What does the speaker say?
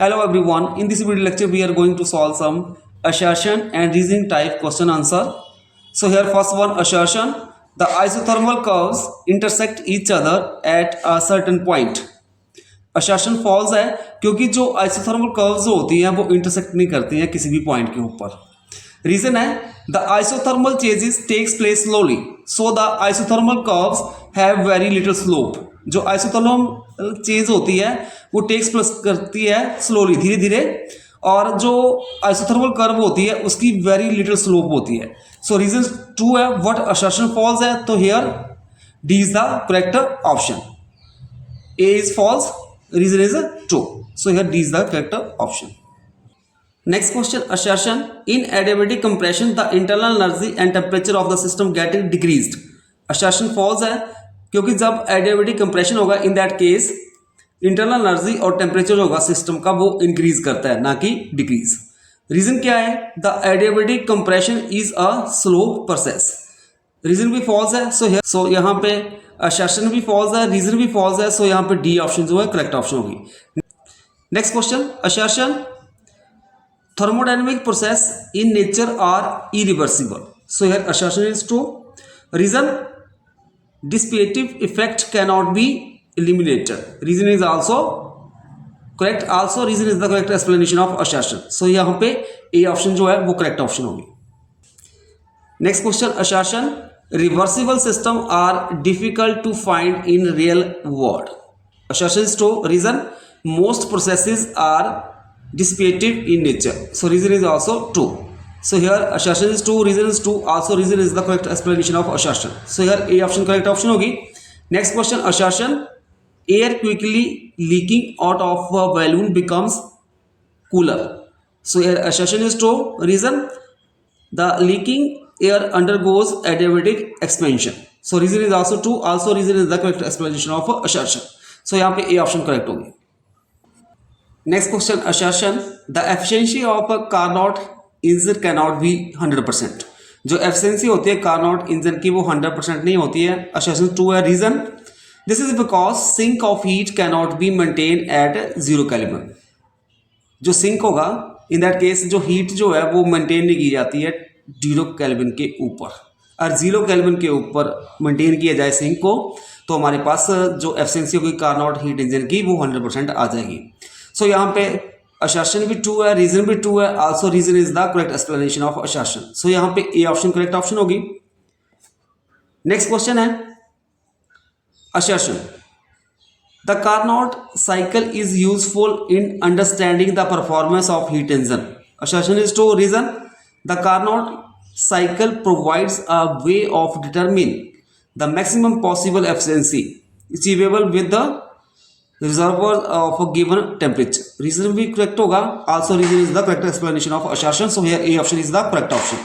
Hello everyone, in this video lecture we are going to solve some assertion and reasoning type question answer. So here first one assertion, the isothermal curves intersect each other at a certain point. Assertion false है क्योंकि जो isothermal curves होती हैं वो intersect नहीं करती हैं किसी भी पॉइंट के ऊपर. रीजन है the isothermal changes takes place slowly so the isothermal curves have very little slope. जो आइसोथर्मल चेंज होती है वो टेक्स प्लेस करती है स्लोली धीरे धीरे और जो आइसोथर्मल कर्व होती है उसकी वेरी लिटिल स्लोप होती है. सो रीजन टू है व्हाट असर्शन फॉल्स है तो here D is the correct option. A is false, reason is true. So here D is the correct option. Next question assertion, in adiabatic compression the internal energy and temperature of the system get decreased. assertion false है क्योंकि जब adiabatic compression होगा in that case internal energy और temperature होगा system का वो increase करता है ना कि डिक्रीज. रीजन क्या है the adiabatic compression is a slow process. Reason भी फॉल्स है सो यहाँ पे असर्शन भी फॉल्स है, रीजन भी फॉल्स है, सो यहाँ पे डी ऑप्शन जो है करेक्ट ऑप्शन होगी. Next question assertion, thermodynamic process in nature are irreversible. So here assertion is true. Reason dissipative effect can not be eliminated. Reason is also correct. Also reason is the correct explanation of assertion. So यहाँ पे A option जो है वो correct option होगी. Next question assertion, reversible system are difficult to find in real world. assertion is true. Reason most processes are dissipative in nature, so reason is also true. So here assertion is true, reason is true, also reason is the correct explanation of assertion. So here A option correct option होगी. Next question assertion, air quickly leaking out of a balloon becomes cooler. So here assertion is true. Reason the leaking air undergoes adiabatic expansion. So reason is also true. Also reason is the correct explanation of assertion. So यहाँ पे A option correct होगी. Next question assertion, the efficiency of a Carnot engine cannot be 100%. जो efficiency होती है Carnot engine की वो 100% नहीं होती है. Assertion true है. Reason this is because sink of heat cannot be maintained at 0 Kelvin. जो सिंक होगा इन दैट केस जो हीट जो है वो मेंटेन नहीं की जाती है 0 केल्विन के ऊपर. और 0 केल्विन के ऊपर मेंटेन किया जाए सिंक को तो हमारे पास जो एफिशिएंसी होगी कार्नोट हीट इंजन की वो 100% आ जाएगी. सो यहाँ पे असर्शन भी ट्रू है, रीजन भी ट्रू है, also reason is the correct explanation of assertion. So यहाँ पे ए ऑप्शन करेक्ट ऑप्शन होगी. नेक्स्ट क्वेश्चन है assertion, the Carnot cycle is useful in understanding the performance of heat engine. Assertion is true. Reason the Carnot cycle provides a way of determining the maximum possible efficiency achievable with the reservoir of a given temperature. Reason भी correct होगा. Also reason is the correct explanation of assertion. So here A option is the correct option.